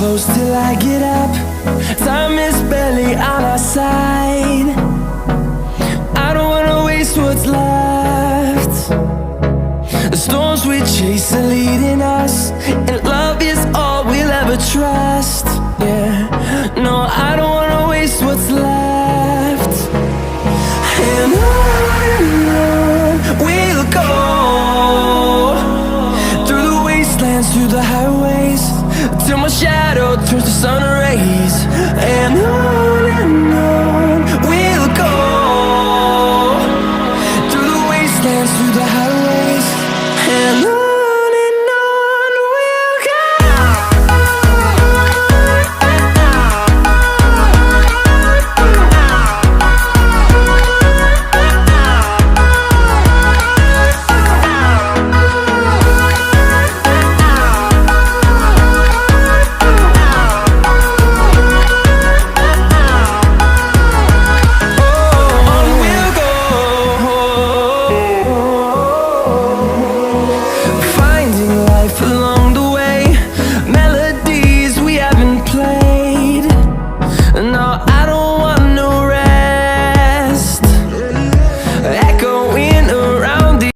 close till I get up. Time is barely on our side. I don't wanna waste what's left. The storms we chase are leading us, and love is all we'll ever trust. Yeah, no, I don't wanna waste what's left. And on we'll go, through the wastelands, through the highways, till my shadow turns to sun rays.